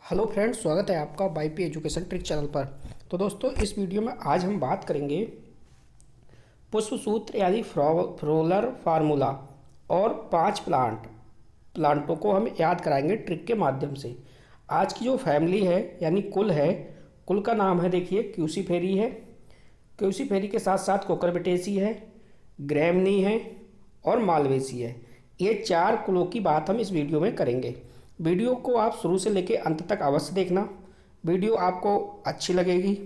Hello friends, स्वागत है आपका वाईपी एजुकेशन ट्रिक चैनल पर। तो दोस्तों, इस वीडियो में आज हम बात करेंगे पुष्प सूत्र यानी फ्रोलर फार्मूला और 5 प्लांटों को हम याद कराएंगे ट्रिक के माध्यम से। आज की जो फैमिली है यानी कुल का नाम है, देखिए, क्यूसीफेरी है। क्यूसीफेरी के साथ साथ कोकरबिटेसी है, ग्रैमनी है और मालवेसी है। ये 4 कुलों की बात हम इस वीडियो में करेंगे। वीडियो को आप शुरू से लेकर अंत तक अवश्य देखना। वीडियो आपको अच्छी लगेगी।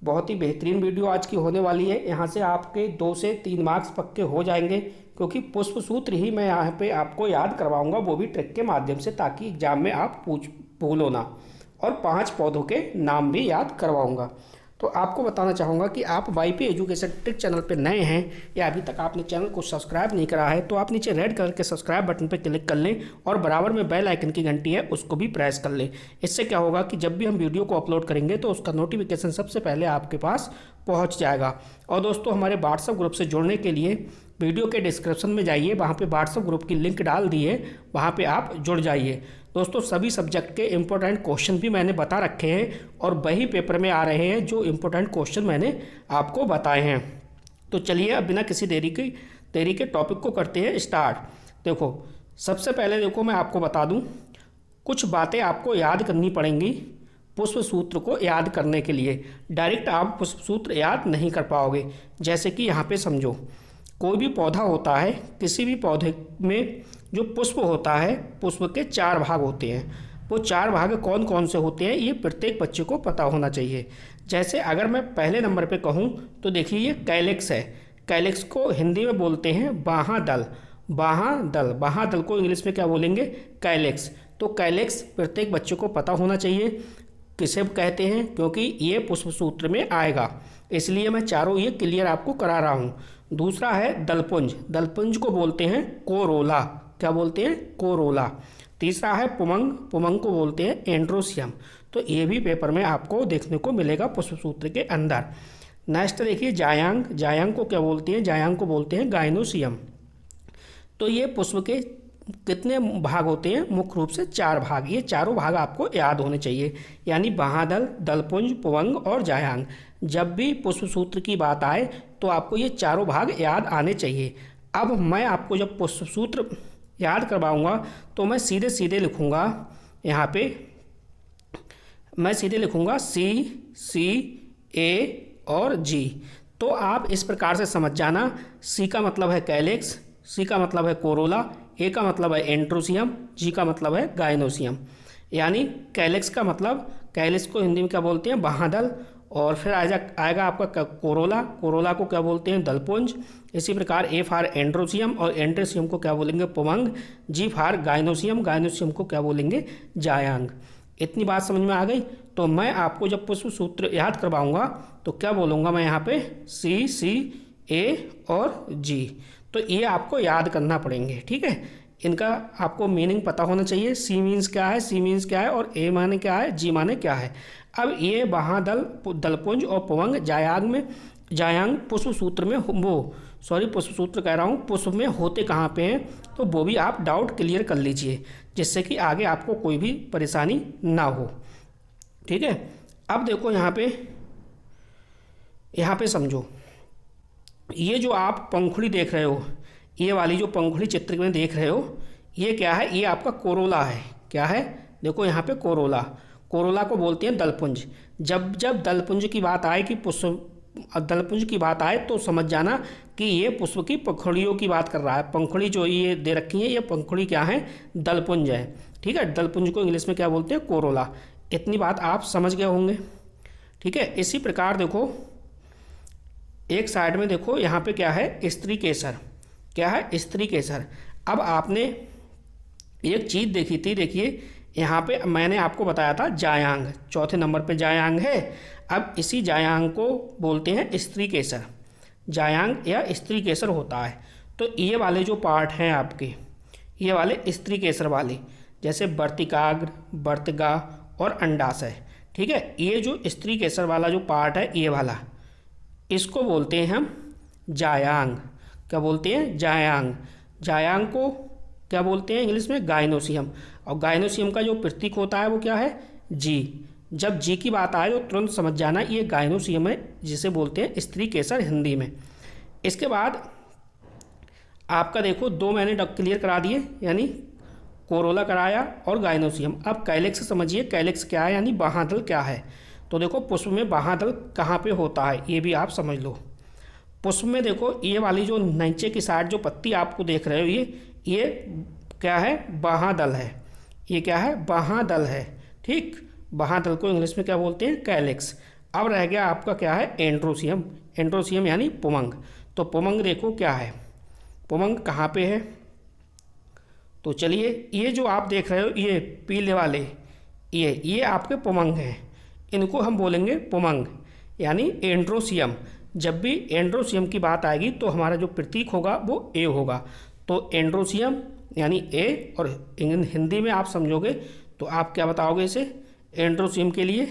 बहुत ही बेहतरीन वीडियो आज की होने वाली है। यहाँ से आपके 2 से 3 मार्क्स पक्के हो जाएंगे, क्योंकि पुष्प सूत्र ही मैं यहाँ पे आपको याद करवाऊंगा, वो भी ट्रिक के माध्यम से, ताकि एग्जाम में आप भूलो ना। और 5 पौधों के नाम भी याद करवाऊंगा। तो आपको बताना चाहूँगा कि आप वाईपी एजुकेशन ट्रिक चैनल पे नए हैं या अभी तक आपने चैनल को सब्सक्राइब नहीं करा है, तो आप नीचे रेड कलर के सब्सक्राइब बटन पे क्लिक कर लें और बराबर में बेल आइकन की घंटी है, उसको भी प्रेस कर लें। इससे क्या होगा कि जब भी हम वीडियो को अपलोड करेंगे तो उसका नोटिफिकेशन सबसे पहले आपके पास पहुँच जाएगा। और दोस्तों, हमारे व्हाट्सएप ग्रुप से जुड़ने के लिए वीडियो के डिस्क्रिप्शन में जाइए, वहाँ पे व्हाट्सएप ग्रुप की लिंक डाल दी है, वहाँ पे आप जुड़ जाइए। दोस्तों, सभी सब्जेक्ट के इम्पोर्टेंट क्वेश्चन भी मैंने बता रखे हैं और वही पेपर में आ रहे हैं जो इम्पोर्टेंट क्वेश्चन मैंने आपको बताए हैं। तो चलिए, अब बिना किसी देरी के टॉपिक को करते हैं स्टार्ट। देखो, सबसे पहले देखो, मैं आपको बता दूं, कुछ बातें आपको याद करनी पड़ेंगी पुष्प सूत्र को याद करने के लिए। डायरेक्ट आप पुष्प सूत्र याद नहीं कर पाओगे। जैसे कि यहाँ पे समझो, कोई भी पौधा होता है, किसी भी पौधे में जो पुष्प होता है, पुष्प के 4 भाग होते हैं। वो 4 भाग कौन कौन से होते हैं, ये प्रत्येक बच्चे को पता होना चाहिए। जैसे अगर मैं पहले नंबर पे कहूँ तो देखिए, ये कैलेक्स है। कैलेक्स को हिंदी में बोलते हैं बाहादल। बाहादल को इंग्लिश में क्या बोलेंगे? कैलेक्स। तो कैलेक्स प्रत्येक बच्चे को पता होना चाहिए किसे कहते हैं, क्योंकि ये पुष्प सूत्र में आएगा, इसलिए मैं चारों ये क्लियर आपको करा रहा हूँ। दूसरा है दलपुंज को बोलते हैं कोरोला। क्या बोलते हैं? कोरोला। तीसरा है पुमंग को बोलते हैं एंड्रोसियम। तो ये भी पेपर में आपको देखने को मिलेगा पुष्प सूत्र के अंदर। नेक्स्ट देखिए, जायांग को क्या बोलते हैं? जायांग को बोलते हैं गाइनोसियम। तो ये पुष्प के कितने भाग होते हैं? मुख्य रूप से 4 भाग। ये चारों भाग आपको याद होने चाहिए, यानी बाहादल, दलपुंज, पुमंग और जायांग। जब भी पुष्प सूत्र की बात आए तो आपको ये चारों भाग याद आने चाहिए। अब मैं आपको जब पुष्प सूत्र याद करवाऊंगा तो मैं सीधे सीधे लिखूंगा, यहाँ पे मैं सीधे लिखूंगा सी ए और जी। तो आप इस प्रकार से समझ जाना। सी का मतलब है कैलेक्स, सी का मतलब है कोरोला, ए का मतलब है एंट्रोसियम, जी का मतलब है गाइनोसियम। यानी कैलेक्स का मतलब, कैलेक्स को हिंदी में क्या बोलते हैं? बाहादल। और फिर आएगा आपका कोरोला को क्या बोलते हैं? दलपुंज। इसी प्रकार ए फॉर एंड्रोसियम, और एंड्रोसियम को क्या बोलेंगे? पुमंग। जी फॉर गाइनोसियम को क्या बोलेंगे? जायांग। इतनी बात समझ में आ गई। तो मैं आपको जब पुष्प सूत्र याद करवाऊंगा तो क्या बोलूँगा मैं यहाँ पे? सी ए और जी। तो ये आपको याद करना पड़ेंगे, ठीक है। इनका आपको मीनिंग पता होना चाहिए। सी मीन्स क्या है, सी मीन्स क्या है, और ए माने क्या है, जी माने क्या है। अब ये बाहादल, दलपुंज और पुमंग जायांग पुष्प सूत्र में पुष्प सूत्र कह रहा हूँ, पुष्प में होते कहाँ पे हैं, तो वो भी आप डाउट क्लियर कर लीजिए, जिससे कि आगे आपको कोई भी परेशानी ना हो, ठीक है। अब देखो, यहाँ पे समझो, ये जो आप पंखुड़ी देख रहे हो, ये वाली जो पंखुड़ी चित्र में देख रहे हो, ये क्या है? ये आपका कोरोला है। क्या है? देखो यहाँ पे कोरोला को बोलते हैं दलपुंज। जब दलपुंज की बात आए तो समझ जाना कि ये पुष्प की पंखुड़ियों की बात कर रहा है। पंखुड़ी जो ये दे रखी है, ये पंखुड़ी क्या है? दलपुंज है, ठीक है। दलपुंज को इंग्लिश में क्या बोलते हैं? कोरोला। इतनी बात आप समझ गए होंगे, ठीक है। इसी प्रकार देखो, एक साइड में देखो, यहाँ पे क्या है? स्त्री केसर। क्या है? स्त्री केसर। अब आपने एक चीज़ देखी थी, देखिए यहाँ पे मैंने आपको बताया था जायांग, चौथे नंबर पे जायांग है। अब इसी जायांग को बोलते हैं स्त्री केसर। जायांग या स्त्री केसर होता है। तो ये वाले जो पार्ट हैं आपके, ये वाले स्त्री केसर वाले, जैसे वर्तिकाग्र, वर्तिका और अंडाशय, ठीक है। ये जो स्त्री केसर वाला जो पार्ट है, ये वाला, इसको बोलते हैं हम जायांग। क्या बोलते हैं? जायांग। जायांग को क्या बोलते हैं इंग्लिश में? गाइनोसियम। और गायनोसियम का जो प्रतीक होता है वो क्या है, जी। जब जी की बात आए तो तुरंत समझ जाना ये गायनोसियम है, जिसे बोलते हैं स्त्री केसर हिंदी में। इसके बाद आपका देखो 2 मैंने क्लियर करा दिए, यानी कोरोला कराया और गायनोसियम। अब कैलेक्स समझिए, कैलेक्स क्या है यानी बाह्यदल क्या है। तो देखो पुष्प में बाह्यदल कहाँ पे होता है ये भी आप समझ लो। पुष्प में देखो ये वाली जो नीचे की साइड जो पत्ती आपको देख रहे हो ये क्या है, बाह्यदल है। ये क्या है, बाह्यदल है, ठीक। बाह्यदल को इंग्लिश में क्या बोलते हैं, कैलेक्स। अब रह गया आपका क्या है, एंड्रोसियम। एंड्रोसियम यानी पुमंग। तो पुमंग देखो क्या है, पुमंग कहाँ पे है। तो चलिए ये जो आप देख रहे हो ये पीले वाले ये आपके पुमंग हैं, इनको हम बोलेंगे पुमंग यानी एंड्रोसियम। जब भी एंड्रोसियम की बात आएगी तो हमारा जो प्रतीक होगा वो ए होगा। तो एंड्रोसियम यानी ए, और हिंदी में आप समझोगे तो आप क्या बताओगे इसे, एंड्रोसियम के लिए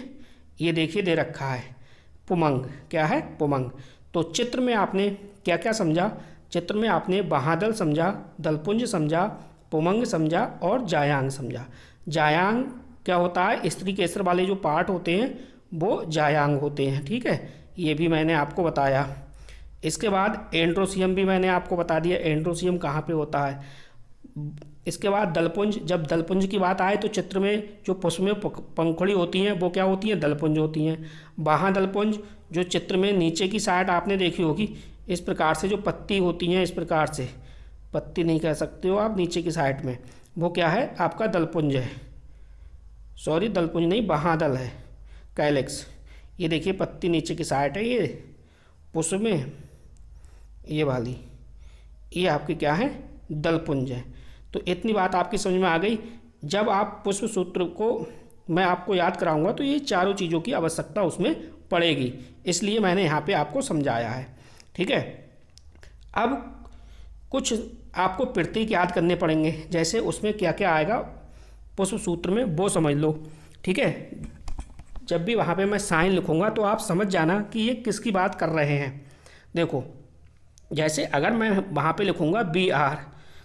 ये देखिए दे रखा है पुमंग, क्या है, पुमंग। तो चित्र में आपने क्या क्या समझा, चित्र में आपने बाह्यदल समझा, दलपुंज समझा, पुमंग समझा और जायांग समझा। जायांग क्या होता है, स्त्री केसर वाले जो पार्ट होते हैं वो जायांग होते हैं, ठीक है, ये भी मैंने आपको बताया। इसके बाद एंड्रोसियम भी मैंने आपको बता दिया, एंड्रोसियम कहाँ पे होता है। इसके बाद दलपुंज, जब दलपुंज की बात आए तो चित्र में जो पुष्प में पंखुड़ी होती हैं वो क्या होती हैं, दलपुंज होती हैं। बाह्यदलपुंज जो चित्र में नीचे की साइड आपने देखी होगी, इस प्रकार से जो पत्ती होती हैं, इस प्रकार से पत्ती नहीं कह सकते हो आप, नीचे की साइड में वो क्या है, आपका दलपुंज है। सॉरी दलपुंज नहीं, बाह्यदल है, कैलेक्स। ये देखिए पत्ती नीचे की साइड है, ये पुष्प में ये वाली, ये आपकी क्या है, दलपुंज है। तो इतनी बात आपकी समझ में आ गई। जब आप पुष्प सूत्र को मैं आपको याद कराऊंगा तो ये चारों चीज़ों की आवश्यकता उसमें पड़ेगी, इसलिए मैंने यहाँ पे आपको समझाया है, ठीक है। अब कुछ आपको प्रतीक याद करने पड़ेंगे, जैसे उसमें क्या क्या आएगा पुष्प सूत्र में वो समझ लो, ठीक है। जब भी वहाँ पे मैं साइन लिखूँगा तो आप समझ जाना कि ये किसकी बात कर रहे हैं। देखो जैसे अगर मैं वहाँ पे लिखूँगा बी आर,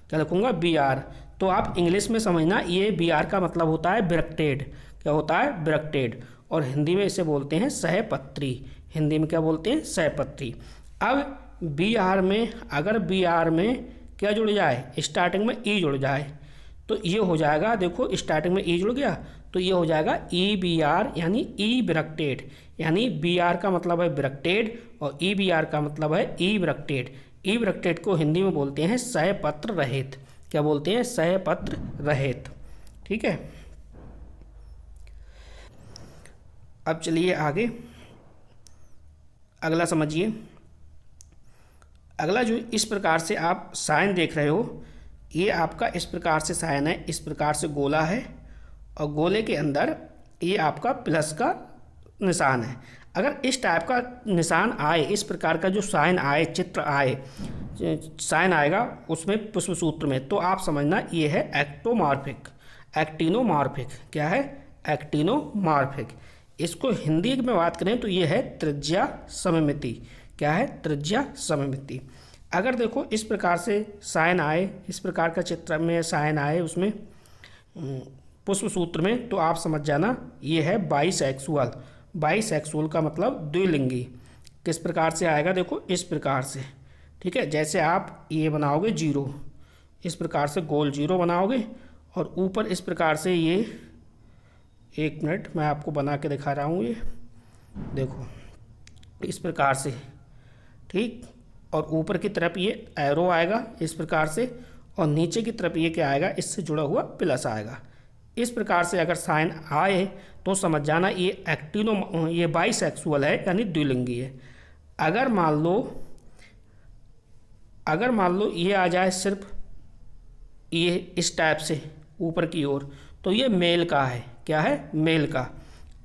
क्या लिखूँगा, बी आर, तो आप इंग्लिश में समझना ये बी आर का मतलब होता है ब्रैक्टेड। क्या होता है, ब्रैक्टेड। और हिंदी में इसे बोलते हैं सहपत्री। हिंदी में क्या बोलते हैं, सहपत्री। अब बी आर में, अगर बी आर में क्या जुड़ जाए, स्टार्टिंग में ई जुड़ जाए तो ये हो जाएगा, देखो स्टार्टिंग में ई जुड़ गया तो ये हो जाएगा ई बी आर यानी ई ब्रैक्टेड। यानी बी आर का मतलब है ब्रैक्टेड और ई बी आर का मतलब है ई ब्रैक्टेड। ई ब्रैक्टेड को हिंदी में बोलते हैं सहपत्र रहित। क्या बोलते हैं, सहपत्र रहित, ठीक है। अब चलिए आगे अगला समझिए। अगला जो इस प्रकार से आप साइन देख रहे हो, ये आपका इस प्रकार से साइन है, इस प्रकार से गोला है और गोले के अंदर ये आपका प्लस का निशान है। अगर इस टाइप का निशान आए, इस प्रकार का जो साइन आए, चित्र आए, साइन आएगा उसमें पुष्प सूत्र में, तो आप समझना ये है एक्टोमॉर्फिक, एक्टिनोमॉर्फिक। क्या है, एक्टिनोमॉर्फिक। इसको हिंदी में बात करें तो ये है त्रिज्या सममिति। क्या है, त्रिज्या सममिति। अगर देखो इस प्रकार से साइन आए, इस प्रकार का चित्र में साइन आए उसमें पुष्प सूत्र में, तो आप समझ जाना ये है बाईसेक्सुअल। बाईसेक्सुअल का मतलब द्विलिंगी। किस प्रकार से आएगा, देखो इस प्रकार से, ठीक है। जैसे आप ये बनाओगे जीरो, इस प्रकार से गोल जीरो बनाओगे और ऊपर इस प्रकार से ये, एक मिनट मैं आपको बना के दिखा रहा हूँ, ये देखो इस प्रकार से, ठीक। और ऊपर की तरफ ये एरो आएगा इस प्रकार से और नीचे की तरफ ये क्या आएगा, इससे जुड़ा हुआ प्लस आएगा। इस प्रकार से अगर साइन आए तो समझ जाना ये बाईसेक्सुअल है यानी द्विलिंगी है। अगर मान लो ये आ जाए सिर्फ ये इस टाइप से ऊपर की ओर, तो ये मेल का है। क्या है, मेल का।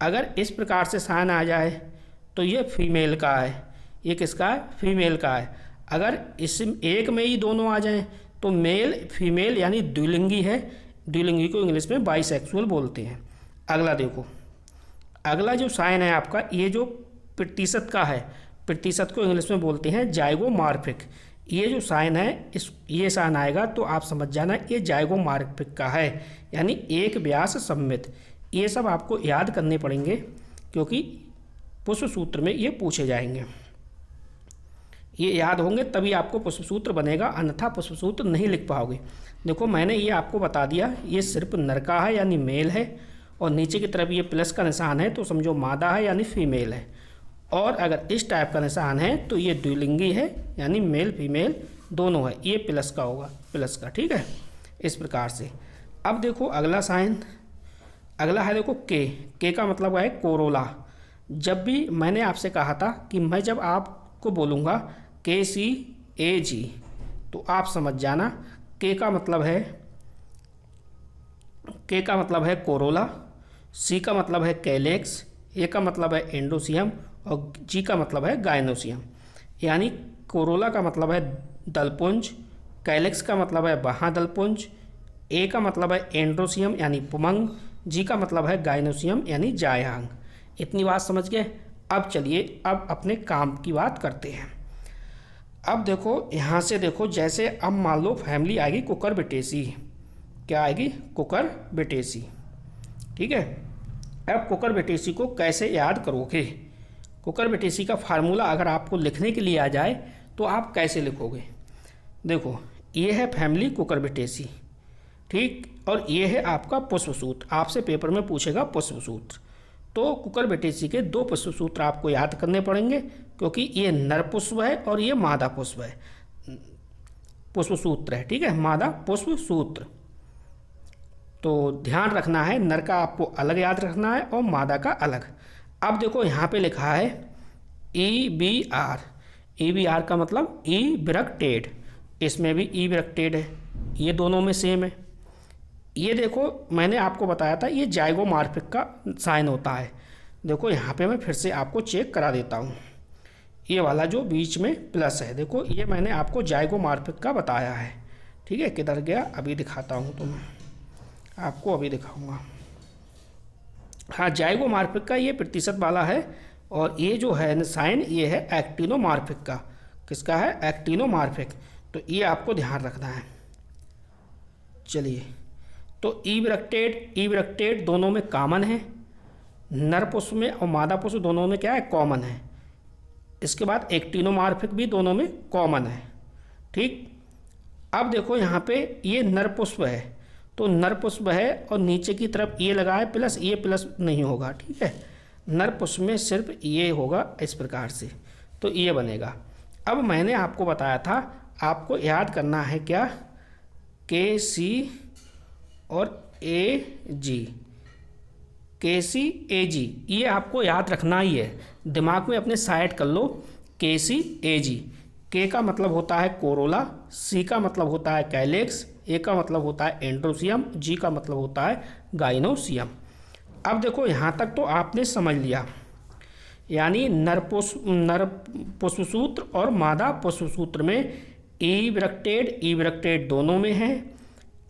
अगर इस प्रकार से साइन आ जाए तो ये फीमेल का है। ये किसका है, फीमेल का है। अगर इस एक में ही दोनों आ जाएं तो मेल फीमेल यानी द्विलिंगी है। द्विलिंगी को इंग्लिश में बाईसेक्सुअल बोलते हैं। अगला देखो, अगला जो साइन है आपका, ये जो प्रतिशत का है, प्रतिशत को इंग्लिश में बोलते हैं जाइगोमॉर्फिक। ये जो साइन है ये साइन आएगा तो आप समझ जाना ये जाइगोमॉर्फिक का है, यानी एक व्यास सममित। ये सब आपको याद करने पड़ेंगे क्योंकि पुष्प सूत्र में ये पूछे जाएंगे। ये याद होंगे तभी आपको पुष्प सूत्र बनेगा, अन्यथा पुष्प सूत्र नहीं लिख पाओगे। देखो मैंने ये आपको बता दिया, ये सिर्फ नर का है यानी मेल है, और नीचे की तरफ ये प्लस का निशान है तो समझो मादा है यानी फीमेल है, और अगर इस टाइप का निशान है तो ये द्विलिंगी है यानी मेल फीमेल दोनों है, ये प्लस का होगा, प्लस का, ठीक है, इस प्रकार से। अब देखो अगला साइन, अगला है देखो के का मतलब है कोरोला। जब भी मैंने आपसे कहा था कि मैं जब आपको बोलूँगा KCAG तो आप समझ जाना के का मतलब है कोरोला, सी का मतलब है कैलेक्स, ए का मतलब है एंडोसियम और जी का मतलब है गायनोसियम। यानी कोरोला का मतलब है दलपुंज, कैलेक्स का मतलब है महादलपुंज, ए का मतलब है एंड्रोसियम यानी पुमंग, जी का मतलब है गायनोसियम यानी जायांग। इतनी बात समझ गए। अब चलिए अब अपने काम की बात करते हैं। अब देखो यहाँ से देखो, जैसे अब मान लो फैमिली आएगी कुकुरबिटेसी, क्या आएगी, कुकुरबिटेसी, ठीक है। अब कुकुरबिटेसी को कैसे याद करोगे, कुकुरबिटेसी का फार्मूला अगर आपको लिखने के लिए आ जाए तो आप कैसे लिखोगे। देखो ये है फैमिली कुकुरबिटेसी, ठीक, और ये है आपका पुष्प सूत्र। आपसे पेपर में पूछेगा पुष्प सूत्र, तो कुकुरबिटेसी के दो पुष्प सूत्र आपको याद करने पड़ेंगे क्योंकि ये नर पुष्प है और ये मादा पुष्प है, पुष्प सूत्र है, ठीक है, मादा पुष्प सूत्र। तो ध्यान रखना है, नर का आपको अलग याद रखना है और मादा का अलग। अब देखो यहाँ पे लिखा है EBR, EBR का मतलब इबरेक्टेड, इसमें भी इबरेक्टेड है, ये दोनों में सेम है। ये देखो मैंने आपको बताया था ये जाइगोमॉर्फिक का साइन होता है। देखो यहाँ पे मैं फिर से आपको चेक करा देता हूँ, ये वाला जो बीच में प्लस है, देखो ये मैंने आपको जाइगोमॉर्फिक का बताया है, ठीक है। किधर गया, अभी दिखाता हूँ, तो मैं आपको अभी दिखाऊंगा। हाँ, जाइगोमॉर्फिक का ये प्रतिशत वाला है, और ये जो है साइन ये है एक्टिनोमॉर्फिक का। किसका है, एक्टिनोमॉर्फिक, तो ये आपको ध्यान रखना है। चलिए, तो इबरेक्टेड दोनों में कॉमन है, नर पुष्प में और मादा पुष्प दोनों में क्या है, कॉमन है। इसके बाद एक्टिनोमॉर्फिक भी दोनों में कॉमन है, ठीक। अब देखो यहाँ पे ये नर पुष्प है, तो नर पुष्प है और नीचे की तरफ ये लगा है प्लस, ये प्लस नहीं होगा, ठीक है। नर पुष्प में सिर्फ ये होगा इस प्रकार से, तो ये बनेगा। अब मैंने आपको बताया था आपको याद करना है क्या, KC और AG, KCAG, ये आपको याद रखना ही है, दिमाग में अपने साइड कर लो। KCAG, के का मतलब होता है कोरोला, सी का मतलब होता है कैलेक्स, ए का मतलब होता है एंड्रोसियम, जी का मतलब होता है गाइनोसियम। अब देखो यहाँ तक तो आपने समझ लिया, यानी नर पुष्पसूत्र और मादा पुष्पसूत्र में इबरेक्टेड दोनों में है,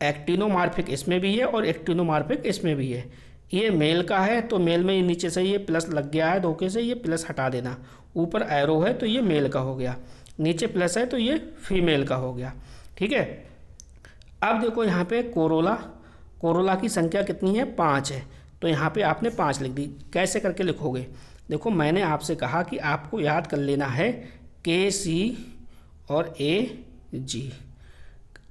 एक्टिनोमॉर्फिक इसमें भी है और एक्टिनोमॉर्फिक इसमें भी है। ये मेल का है तो मेल में नीचे से ये प्लस लग गया है धोखे से, ये प्लस हटा देना, ऊपर एरो है तो ये मेल का हो गया, नीचे प्लस है तो ये फीमेल का हो गया, ठीक है। अब देखो यहाँ पे कोरोला की संख्या कितनी है, 5 है, तो यहाँ पे आपने 5 लिख दी। कैसे करके लिखोगे, देखो मैंने आपसे कहा कि आपको याद कर लेना है KC और AG।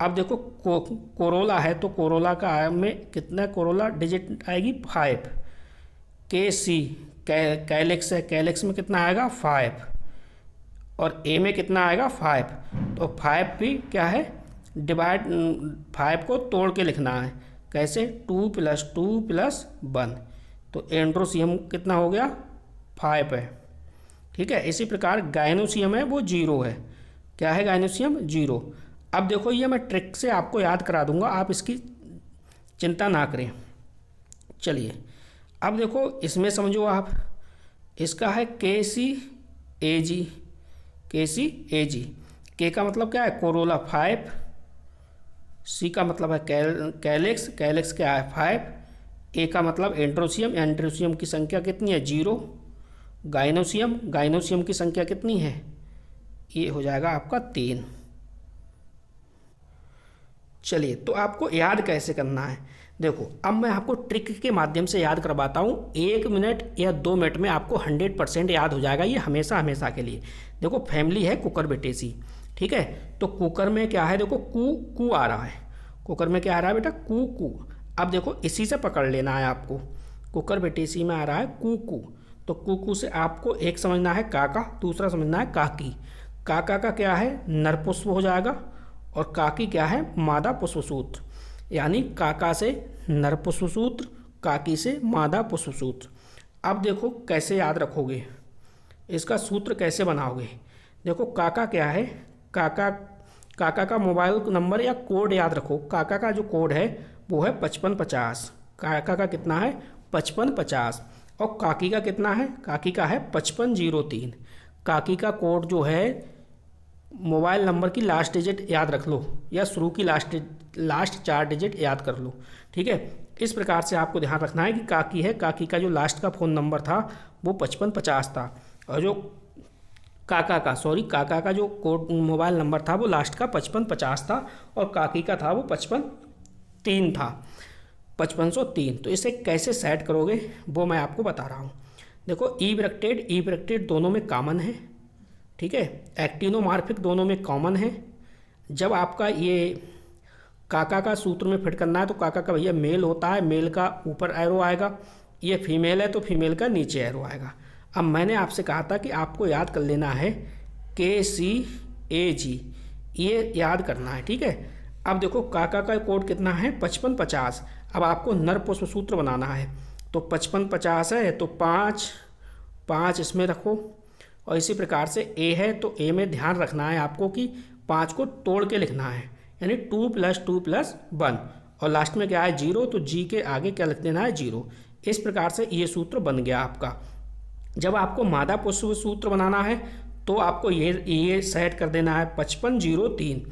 अब देखो कोरोला है तो कोरोला का में कितना कोरोला डिजिट आएगी, 5। KC कैलेक्स है, कैलेक्स में कितना आएगा, 5, और A में कितना आएगा, 5, तो 5 भी क्या है, डिवाइड 5 को तोड़ के लिखना है। कैसे, 2 + 2 + 1, तो एंड्रोसियम कितना हो गया, 5 है, ठीक है। इसी प्रकार गाइनोसियम है वो 0 है, क्या है गाइनोसियम, 0। अब देखो ये मैं ट्रिक से आपको याद करा दूंगा, आप इसकी चिंता ना करें। चलिए अब देखो इसमें समझो आप, इसका है KCAG, के का मतलब क्या है, कोरोला 5, सी का मतलब है कैलेक्स क्या है, 5, ए का मतलब एंड्रोसियम की संख्या कितनी है, 0, गाइनोसियम की संख्या कितनी है, ये हो जाएगा आपका 3, चलिए, तो आपको याद कैसे करना है, देखो अब मैं आपको ट्रिक के माध्यम से याद करवाता हूँ। 1 मिनट या 2 मिनट में आपको 100% याद हो जाएगा, ये हमेशा हमेशा के लिए। देखो फैमिली है कुकर बेटेसी, ठीक है। तो कुकर में क्या है, देखो कू कू आ रहा है, कुकर में क्या आ रहा है बेटा, कू कू। अब देखो इसी से पकड़ लेना है आपको, कुकर बेटेसी में आ रहा है कू कू। तो कू कू से आपको एक समझना है काका, दूसरा समझना है काकी। काका का क्या है, नरपुष्प हो जाएगा, और काकी क्या है, मादा पुष्पसूत्र। यानी काका से नरपुष्पसूत्र, काकी से मादा पुष्पसूत्र। अब देखो कैसे याद रखोगे, इसका सूत्र कैसे बनाओगे। देखो काका क्या है, काका का मोबाइल नंबर या कोड याद रखो। काका का जो कोड है वो है 5550। काका का कितना है, 5550। और काकी का कितना है, काकी का है 5503। काकी का कोड जो है, मोबाइल नंबर की लास्ट डिजिट याद रख लो, या शुरू की लास्ट 4 डिजिट याद कर लो, ठीक है। इस प्रकार से आपको ध्यान रखना है कि काकी है, काकी का जो लास्ट का फ़ोन नंबर था वो 5550 था, और जो काका का जो कोड मोबाइल नंबर था वो लास्ट का 5550 था, और काकी का था वो 5503 था, 5503। तो इसे कैसे सेट करोगे वो मैं आपको बता रहा हूँ। देखो ई ब्रैकेटेड दोनों में कॉमन है, ठीक है। एक्टिनोमॉर्फिक दोनों में कॉमन है। जब आपका ये काका का सूत्र में फिट करना है तो काका का भैया मेल होता है, मेल का ऊपर एरो आएगा, ये फीमेल है तो फीमेल का नीचे एरो आएगा। अब मैंने आपसे कहा था कि आपको याद कर लेना है KCAG, ये याद करना है, ठीक है। अब देखो काका का कोड कितना है, 5550। अब आपको नर पुष्प सूत्र बनाना है, तो 5550 है तो 5 इसमें रखो, और इसी प्रकार से ए है तो ए में ध्यान रखना है आपको कि 5 को तोड़ के लिखना है, यानी 2 + 2 + 1, और लास्ट में क्या है 0, तो जी के आगे क्या लिख देना है 0। इस प्रकार से ये सूत्र बन गया आपका। जब आपको मादा पुष्प सूत्र बनाना है तो आपको ये सेट कर देना है 5503।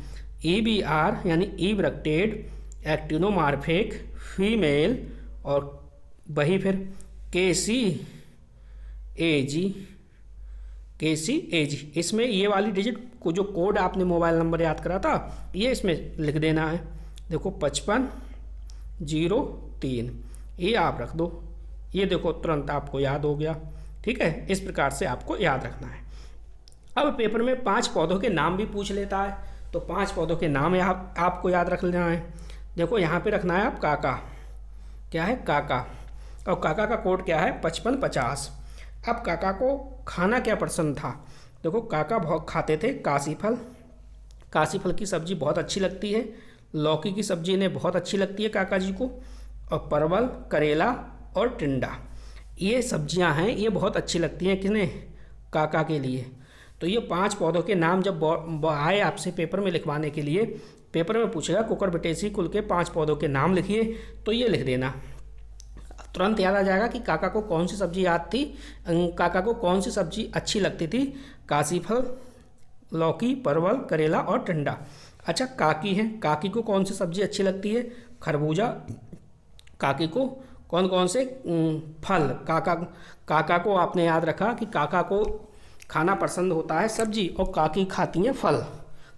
EBR यानी ई ब्रैकेटेड, एक्टिनोमॉर्फिक, फीमेल, और वही फिर KCAG। इसमें ये वाली डिजिट को, जो कोड आपने मोबाइल नंबर याद करा था, ये इसमें लिख देना है। देखो 5503, ये आप रख दो, ये देखो तुरंत आपको याद हो गया, ठीक है। इस प्रकार से आपको याद रखना है। अब पेपर में 5 पौधों के नाम भी पूछ लेता है, तो 5 पौधों के नाम आपको याद रख लेना है। देखो यहाँ पे रखना है आप काका, क्या है काका, और काका का कोड क्या है 5550। अब काका को खाना क्या पसंद था, देखो काका बहुत खाते थे काशी फल की सब्ज़ी बहुत अच्छी लगती है, लौकी की सब्ज़ी इन्हें बहुत अच्छी लगती है काका जी को, और परवल, करेला और टिंडा, ये सब्जियां हैं, ये बहुत अच्छी लगती हैं किन्हें, काका के लिए। तो ये 5 पौधों के नाम जब आए आपसे पेपर में लिखवाने के लिए, पेपर में पूछेगा कुकर बेटेसी कुल के 5 पौधों के नाम लिखिए, तो ये लिख देना, तुरंत याद आ जाएगा कि काका को कौन सी सब्ज़ी याद थी, काका को कौन सी सब्ज़ी अच्छी लगती थी, काशी फल, लौकी, परवल, करेला और टिंडा। अच्छा काकी है, काकी को कौन सी सब्ज़ी अच्छी लगती है, खरबूजा। काकी को कौन कौन से फल, काका को आपने याद रखा कि काका को खाना पसंद होता है सब्जी, और काकी खाती हैं फल।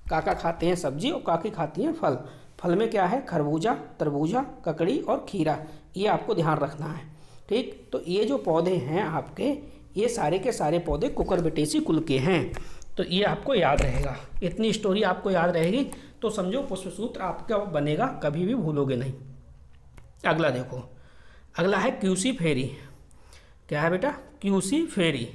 काका खाते हैं सब्जी और काकी खाती हैं फल। फल में क्या है, खरबूजा, तरबूजा, ककड़ी और खीरा, ये आपको ध्यान रखना है, ठीक। तो ये जो पौधे हैं आपके, ये सारे के सारे पौधे कुकर बेटेसी कुल के हैं, तो ये आपको याद रहेगा। इतनी स्टोरी आपको याद रहेगी तो समझो पुष्पसूत्र आपका बनेगा, कभी भी भूलोगे नहीं। अगला देखो, अगला है क्यूसी फेरी। क्या है बेटा, क्यूसी फेरी,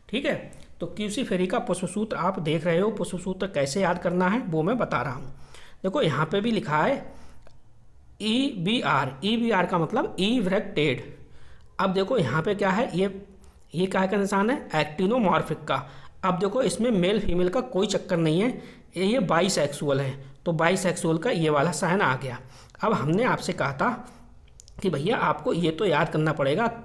ठीक है। तो क्यूसी फेरी का पुष्पसूत्र आप देख रहे हो, पुष्पसूत्र कैसे याद करना है वो मैं बता रहा हूँ। देखो यहाँ पे भी लिखा है EBR का मतलब ई ब्रैकेटेड। अब देखो यहाँ पे क्या है, ये क्या का निशान है, एक्टिनोमॉर्फिक का। अब देखो इसमें मेल फीमेल का कोई चक्कर नहीं है, ये बाईसेक्सुअल है, तो बाईसेक्सुअल का ये वाला साइन आ गया। अब हमने आपसे कहा था कि भैया आपको ये तो याद करना पड़ेगा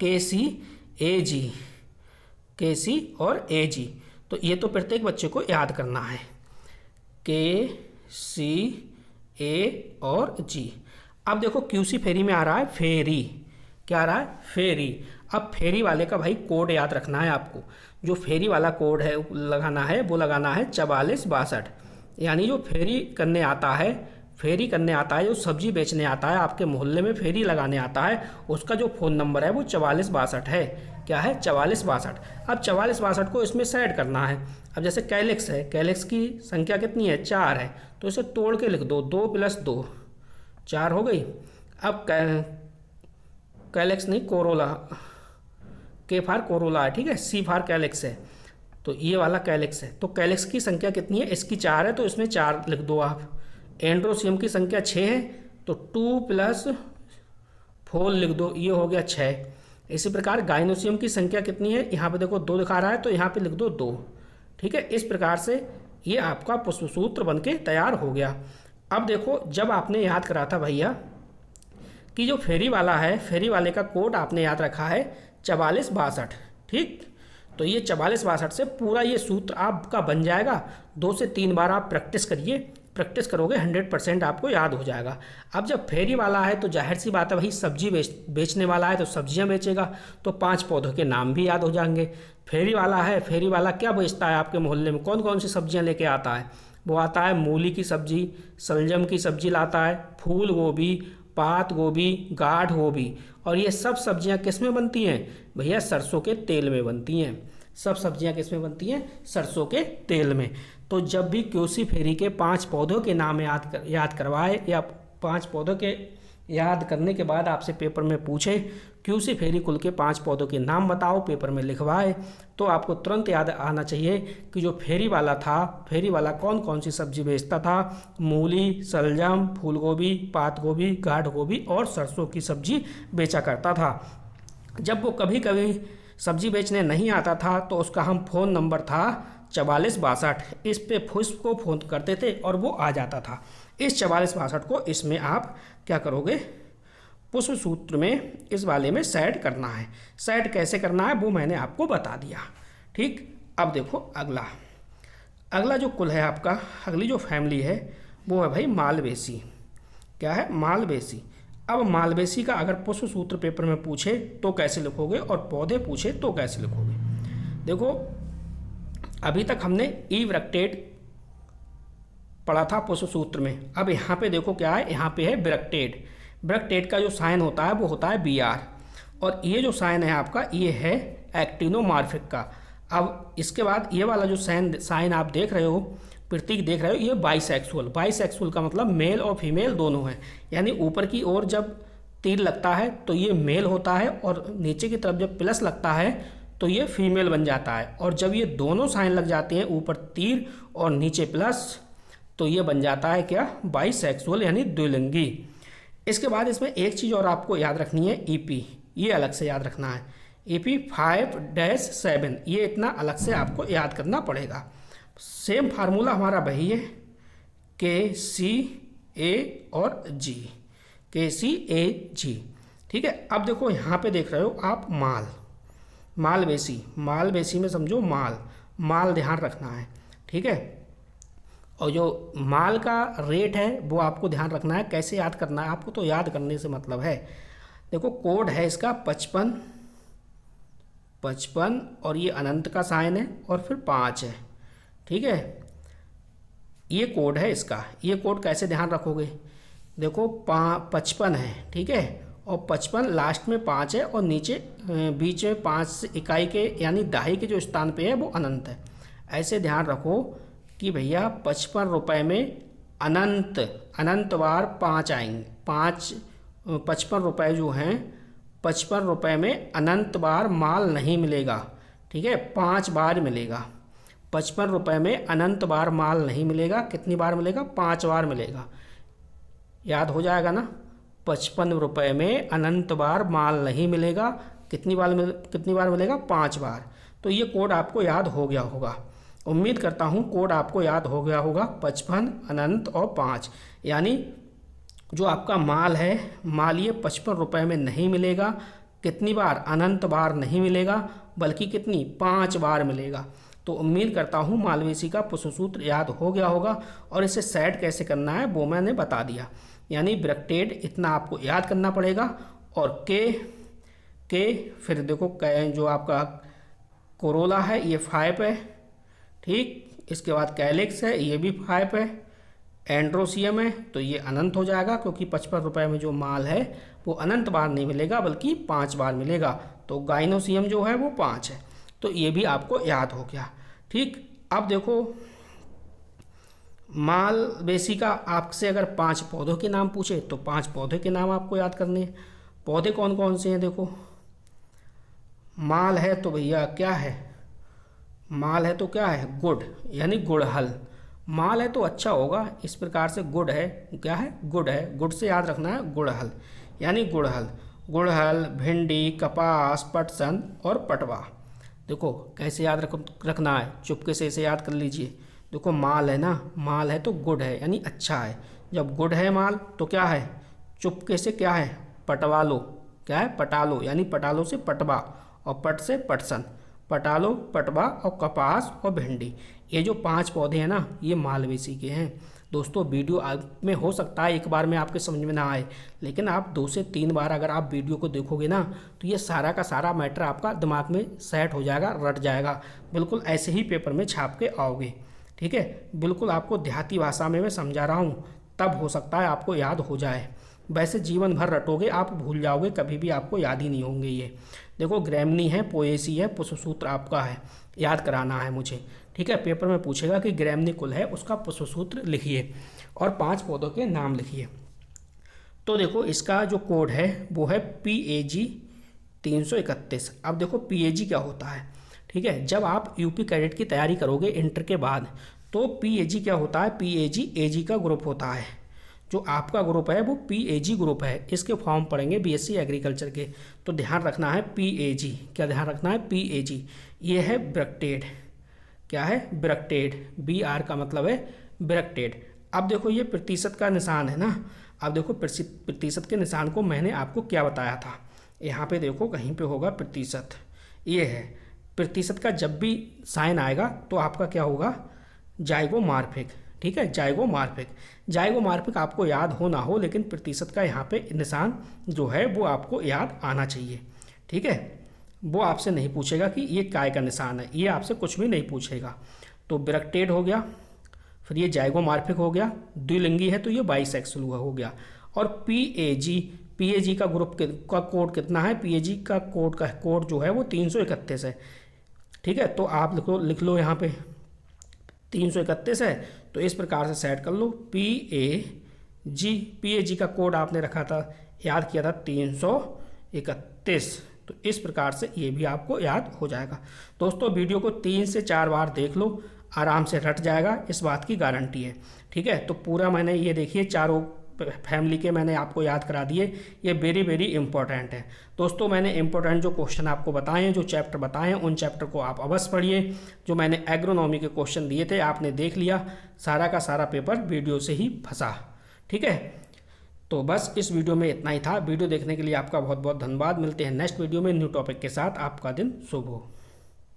KC और AG, तो ये तो प्रत्येक बच्चे को याद करना है, KC A और G। अब देखो क्यूसी फेरी में आ रहा है फेरी, क्या आ रहा है, फेरी। अब फेरी वाले का भाई कोड याद रखना है आपको, जो फेरी वाला कोड है लगाना है, वो लगाना है 4462। यानी जो फेरी करने आता है फेरी करने आता है, जो सब्जी बेचने आता है, आपके मोहल्ले में फेरी लगाने आता है, उसका जो फ़ोन नंबर है वो 4462 है। क्या है? 4462। अब 4462 को इसमें सेट करना है। अब जैसे कैलेक्स है, कैलेक्स की संख्या कितनी है? 4 है, तो इसे तोड़ के लिख दो, 2 + 2 4 हो गई। अब कैलेक्स नहीं, कोरोला, के फार कोरोला है, ठीक है, सी फार कैलेक्स है, तो ये वाला कैलेक्स है। तो कैलेक्स की संख्या कितनी है? इसकी 4 है, तो इसमें 4 लिख दो आप। एंड्रोसियम की संख्या 6 है, तो 2 + 4 लिख दो, ये हो गया 6। इसी प्रकार गाइनोसियम की संख्या कितनी है? यहाँ पे देखो 2 दिखा रहा है, तो यहाँ पे लिख दो 2। ठीक है, इस प्रकार से ये आपका पुष्पसूत्र बन के तैयार हो गया। अब देखो, जब आपने याद करा था भैया कि जो फेरी वाला है, फेरी वाले का कोड आपने याद रखा है 4462, ठीक, तो ये 4462 से पूरा ये सूत्र आपका बन जाएगा। 2 से 3 बार आप प्रैक्टिस करिए, प्रैक्टिस करोगे 100% आपको याद हो जाएगा। अब जब फेरी वाला है तो जाहिर सी बात है भाई, सब्जी बेचने वाला है तो सब्जियां बेचेगा, तो 5 पौधों के नाम भी याद हो जाएंगे। फेरी वाला है, फेरी वाला क्या बेचता है आपके मोहल्ले में? कौन कौन सी सब्जियां लेके आता है? वो आता है मूली की सब्जी, शलजम की सब्जी लाता है, फूल गोभी, पात गोभी, गाढ़ गोभी, और ये सब सब्जियां किस में बनती हैं भैया? सरसों के तेल में बनती हैं। सब सब्जियां किस में बनती हैं? सरसों के तेल में। तो जब भी क्यूसी फेरी के 5 पौधों के नाम याद करवाए, या 5 पौधों के याद करने के बाद आपसे पेपर में पूछे क्यूसी फेरी कुल के 5 पौधों के नाम बताओ, पेपर में लिखवाए, तो आपको तुरंत याद आना चाहिए कि जो फेरी वाला था, फेरी वाला कौन कौन सी सब्जी बेचता था? मूली, शलजम, फूल गोभी, पात गोभी, गाढ़ गोभी और सरसों की सब्जी बेचा करता था। जब वो कभी कभी सब्जी बेचने नहीं आता था तो उसका हम फ़ोन नंबर था 4462, इस पे पुष्प को फ़ोन करते थे और वो आ जाता था। इस 4462 को इसमें आप क्या करोगे? पुष्प सूत्र में इस वाले में सेट करना है। सेट कैसे करना है वो मैंने आपको बता दिया, ठीक। अब देखो अगला जो कुल है आपका, अगली जो फैमिली है वो है भाई मालवेसी। क्या है? मालवेसी। अब मालवेसी का अगर पुष्प सूत्र पेपर में पूछे तो कैसे लिखोगे, और पौधे पूछे तो कैसे लिखोगे? देखो, अभी तक हमने ईवरेक्टेट पढ़ा था पुष्प सूत्र में। अब यहाँ पे देखो क्या है, यहाँ पे है ब्रेक्टेट। ब्रेक्टेट का जो साइन होता है वो होता है Br, और ये जो साइन है आपका ये है एक्टिनोमॉर्फिक का। अब इसके बाद ये वाला जो साइन आप देख रहे हो, प्रतीक देख रहे हो, ये बाइसेक्सुअल। बाइसेक्सुअल का मतलब मेल और फीमेल दोनों है, यानी ऊपर की ओर जब तीर लगता है तो ये मेल होता है, और नीचे की तरफ जब प्लस लगता है तो ये फीमेल बन जाता है। और जब ये दोनों साइन लग जाते हैं, ऊपर तीर और नीचे प्लस, तो ये बन जाता है क्या? बाइसेक्सुअल, यानी द्विलिंगी। इसके बाद इसमें एक चीज़ और आपको याद रखनी है, EP, ये अलग से याद रखना है। EP 5-7, ये इतना अलग से आपको याद करना पड़ेगा। सेम फार्मूला हमारा वही है, KCA और G, KCAG, ठीक है। अब देखो यहाँ पे देख रहे हो आप मालवेसी। मालवेसी में समझो माल ध्यान रखना है, ठीक है। और जो माल का रेट है वो आपको ध्यान रखना है। कैसे याद करना है आपको? तो याद करने से मतलब है, देखो कोड है इसका 55, और ये अनंत का साइन है, और फिर 5 है, ठीक है। ये कोड है इसका। ये कोड कैसे ध्यान रखोगे? देखो 55 है, ठीक है, और 55 लास्ट में 5 है, और नीचे बीच में 5 इकाई के यानी दहाई के जो स्थान पे है वो अनंत है। ऐसे ध्यान रखो कि भैया 55 रुपये में अनंत बार 5 आएंगे। 55 रुपये जो हैं, 55 रुपये में अनंत बार माल नहीं मिलेगा, ठीक है, 5 बार मिलेगा। 55 रुपये में अनंत बार माल नहीं मिलेगा। कितनी बार मिलेगा? 5 बार मिलेगा। याद हो जाएगा ना? 55 रुपये में अनंत बार माल नहीं मिलेगा। कितनी बार मिलेगा? 5 बार। तो ये कोड आपको याद हो गया होगा, उम्मीद करता हूँ कोड आपको याद हो गया होगा। 55, अनंत और 5, यानी जो आपका माल है, माल ये 55 रुपये में नहीं मिलेगा। कितनी बार? अनंत बार नहीं मिलेगा, बल्कि कितनी? 5 बार मिलेगा। तो उम्मीद करता हूँ मालवेसी का पुष्प सूत्र याद हो गया होगा, और इसे सेट कैसे करना है वो मैंने बता दिया। यानी ब्रेक्टेट इतना आपको याद करना पड़ेगा, और के फिर देखो जो आपका कोरोला है ये 5 है, ठीक। इसके बाद कैलेक्स है, ये भी 5 है, एंड्रोसियम है तो ये अनंत हो जाएगा, क्योंकि 55 रुपये में जो माल है वो अनंत बार नहीं मिलेगा बल्कि 5 बार मिलेगा। तो गाइनोसियम जो है वो 5 है, तो ये भी आपको याद हो गया। ठीक, अब देखो माल बेसी का आपसे अगर 5 पौधों के नाम पूछे तो 5 पौधे के नाम आपको याद करने हैं। पौधे कौन कौन से हैं? देखो माल है तो भैया क्या है, माल है तो क्या है, गुड़, यानी गुड़हल। माल है तो अच्छा होगा, इस प्रकार से गुड़ है, क्या है, गुड़ है, गुड़ से याद रखना है गुड़हल, यानी गुड़हल। गुड़हल, भिंडी, कपास, पटसन और पटवा। देखो कैसे याद रखना है, चुपके से इसे याद कर लीजिए। देखो माल है ना, माल है तो गुड है यानी अच्छा है। जब गुड है माल तो क्या है, चुपके से क्या है, पटवा लो, क्या है, पटा लो, यानी पटालो से पटवा और पट से पटसन। पटालो, पटवा और कपास और भिंडी, ये जो 5 पौधे हैं ना ये मालवेसी के हैं। दोस्तों वीडियो में हो सकता है एक बार में आपके समझ में ना आए, लेकिन आप 2 से 3 बार अगर आप वीडियो को देखोगे ना तो ये सारा का सारा मैटर आपका दिमाग में सेट हो जाएगा, रट जाएगा। बिल्कुल ऐसे ही पेपर में छाप के आओगे। ठीक है, बिल्कुल आपको देहाती भाषा में मैं समझा रहा हूँ, तब हो सकता है आपको याद हो जाए। वैसे जीवन भर रटोगे आप भूल जाओगे, कभी भी आपको याद ही नहीं होंगे ये। देखो ग्रैमनी है, पोएसी है, पुष्पसूत्र आपका है, याद कराना है मुझे। ठीक है, पेपर में पूछेगा कि ग्रैमनी कुल है उसका पुष्पसूत्र लिखिए और 5 पौधों के नाम लिखिए। तो देखो इसका जो कोड है वो है PAG 331। अब देखो PAG क्या होता है। ठीक है, जब आप यूपी कैडेट की तैयारी करोगे इंटर के बाद तो PAG क्या होता है, PAG AG का ग्रुप होता है। जो आपका ग्रुप है वो PAG ग्रुप है, इसके फॉर्म पढ़ेंगे BSc एग्रीकल्चर के। तो ध्यान रखना है PAG, क्या ध्यान रखना है, PAG। ये है ब्रैक्टेड, क्या है, ब्रैक्टेड, BR का मतलब है ब्रैक्टेड। अब देखो ये प्रतिशत का निशान है ना। अब देखो प्रतिशत के निशान को मैंने आपको क्या बताया था, यहाँ पे देखो कहीं पे होगा प्रतिशत, ये है प्रतिशत का। जब भी साइन आएगा तो आपका क्या होगा, जाइगोमॉर्फिक। ठीक है, जाइगोमॉर्फिक। जाइगोमॉर्फिक आपको याद हो ना हो, लेकिन प्रतिशत का यहाँ पे निशान जो है वो आपको याद आना चाहिए। ठीक है, वो आपसे नहीं पूछेगा कि ये काय का निशान है, ये आपसे कुछ भी नहीं पूछेगा। तो ब्रैक्टेड हो गया, फिर ये जाइगोमॉर्फिक हो गया, द्विलिंगी है तो ये बाइसेक्सुअल हो गया। और PAG का ग्रुप का कोड कितना है, PAG का कोड जो है वो 331 है। ठीक है, तो आप लिख लो यहाँ पे 331 है, तो इस प्रकार से सेट कर लो। PAG का कोड आपने रखा था, याद किया था 331, तो इस प्रकार से ये भी आपको याद हो जाएगा। दोस्तों वीडियो को 3 से 4 बार देख लो, आराम से रट जाएगा, इस बात की गारंटी है। ठीक है, तो पूरा मैंने ये देखिए चारों फैमिली के मैंने आपको याद करा दिए, ये वेरी वेरी इंपॉर्टेंट है। दोस्तों मैंने इंपॉर्टेंट जो क्वेश्चन आपको बताए हैं, जो चैप्टर बताए हैं, उन चैप्टर को आप अवश्य पढ़िए। जो मैंने एग्रोनॉमी के क्वेश्चन दिए थे आपने देख लिया, सारा का सारा पेपर वीडियो से ही फंसा। ठीक है, तो बस इस वीडियो में इतना ही था। वीडियो देखने के लिए आपका बहुत बहुत धन्यवाद। मिलते हैं नेक्स्ट वीडियो में न्यू टॉपिक के साथ। आपका दिन शुभ हो।